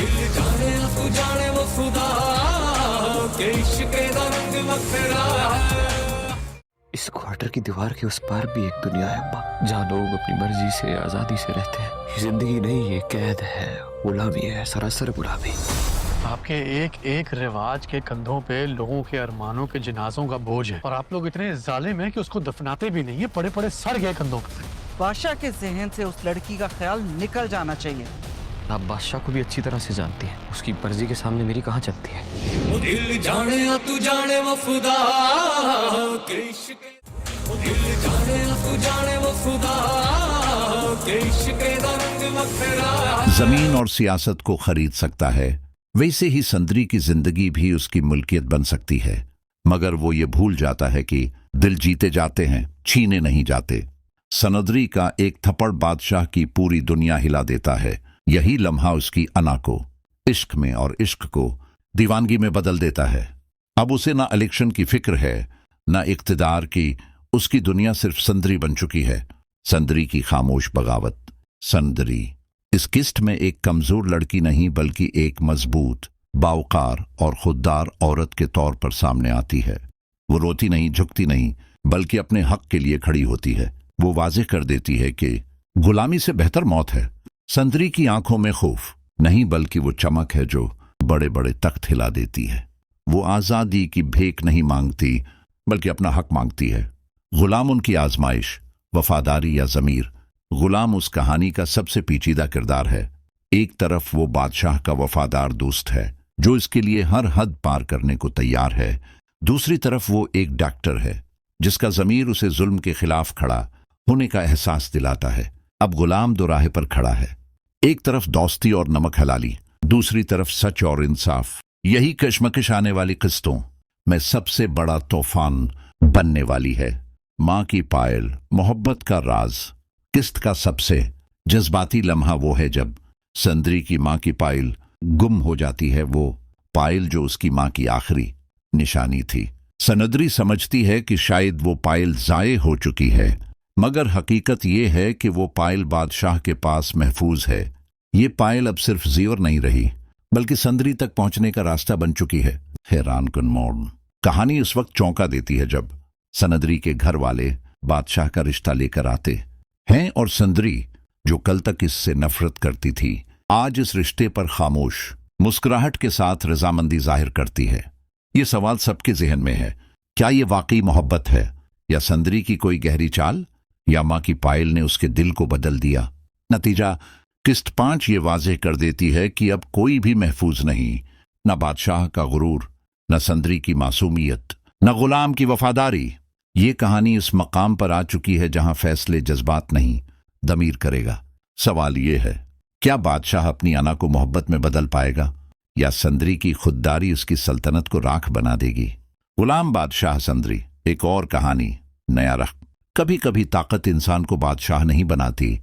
दिल जाने तू जाने वो खुदा के इश्क दा रंग वखरा है। इस क्वार्टर की दीवार के उस पार भी एक दुनिया है अम्मा, जहाँ लोग अपनी मर्जी से आजादी से रहते हैं। ये जिंदगी नहीं, ये कैद है, गुलामी है, सरासर गुलामी। आपके एक एक रिवाज के कंधों पे लोगों के अरमानों के जिनाजों का बोझ है, और आप लोग इतने जालिम हैं कि उसको दफनाते भी नहीं है, पड़े पड़े सड़ गए कंधों पे। बादशाह के जहन से उस लड़की का ख्याल निकल जाना चाहिए। आप बादशाह को भी अच्छी तरह से जानती हैं, उसकी मर्जी के सामने मेरी कहाँ चलती है। वो दिल जाने तू जाने वो खुदा के इश्क, वो दिल जाने तू जाने वो खुदा के इश्क दा रंग वखरा है। जमीन और सियासत को खरीद सकता है, वैसे ही संदरी की जिंदगी भी उसकी मुल्कियत बन सकती है, मगर वो ये भूल जाता है कि दिल जीते जाते हैं, छीने नहीं जाते। सनदरी का एक थप्पड़ बादशाह की पूरी दुनिया हिला देता है। यही लम्हा उसकी अना को इश्क में और इश्क को दीवानगी में बदल देता है। अब उसे ना इलेक्शन की फिक्र है, ना इक्तिदार की। उसकी दुनिया सिर्फ संदरी बन चुकी है, संदरी की खामोश बगावत। संदरी इस किस्त में एक कमजोर लड़की नहीं, बल्कि एक मजबूत, बावकार और खुददार औरत के तौर पर सामने आती है। वो रोती नहीं, झुकती नहीं, बल्कि अपने हक के लिए खड़ी होती है। वो वाज़ेह कर देती है कि गुलामी से बेहतर मौत है। संदरी की आंखों में खौफ नहीं, बल्कि वो चमक है जो बड़े बड़े तख्त हिला देती है। वो आज़ादी की भेंट नहीं मांगती, बल्कि अपना हक मांगती है। गुलाम उनकी आजमाइश, वफादारी या ज़मीर। गुलाम उस कहानी का सबसे पेचीदा किरदार है। एक तरफ वो बादशाह का वफादार दोस्त है जो इसके लिए हर हद पार करने को तैयार है। दूसरी तरफ वो एक डॉक्टर है जिसका ज़मीर उसे जुल्म के खिलाफ खड़ा होने का एहसास दिलाता है। अब गुलाम दो राह पर खड़ा है, एक तरफ दोस्ती और नमक हलाली, दूसरी तरफ सच और इंसाफ। यही कशमकश आने वाली किस्तों में सबसे बड़ा तूफान बनने वाली है। माँ की पायल, मोहब्बत का राज। किस्त का सबसे जज्बाती लम्हा वो है जब संदरी की माँ की पायल गुम हो जाती है, वो पायल जो उसकी माँ की आखिरी निशानी थी। सनदरी समझती है कि शायद वो पायल जाये हो चुकी है, मगर हकीकत ये है कि वो पायल बादशाह के पास महफूज है। ये पायल अब सिर्फ ज़ेवर नहीं रही, बल्कि संदरी तक पहुंचने का रास्ता बन चुकी है। हैरान कुन मोड़। कहानी उस वक्त चौंका देती है जब सनदरी के घर वाले बादशाह का रिश्ता लेकर आते हैं, और संदरी जो कल तक इससे नफरत करती थी, आज इस रिश्ते पर खामोश मुस्कुराहट के साथ रजामंदी जाहिर करती है। ये सवाल सबके जहन में है, क्या ये वाकई मोहब्बत है, या संदरी की कोई गहरी चाल, या माँ की पायल ने उसके दिल को बदल दिया। नतीजा किस्त 5 ये वाज़ेह कर देती है कि अब कोई भी महफूज नहीं, न बादशाह का गुरूर, न संदरी की मासूमियत, न गुलाम की वफादारी। ये कहानी इस मकाम पर आ चुकी है जहां फैसले जज्बात नहीं, दमीर करेगा। सवाल ये है, क्या बादशाह अपनी अना को मोहब्बत में बदल पाएगा, या संदरी की खुददारी उसकी सल्तनत को राख बना देगी। गुलाम बादशाह संदरी, एक और कहानी, नया रख। कभी कभी ताकत इंसान को बादशाह नहीं बनाती,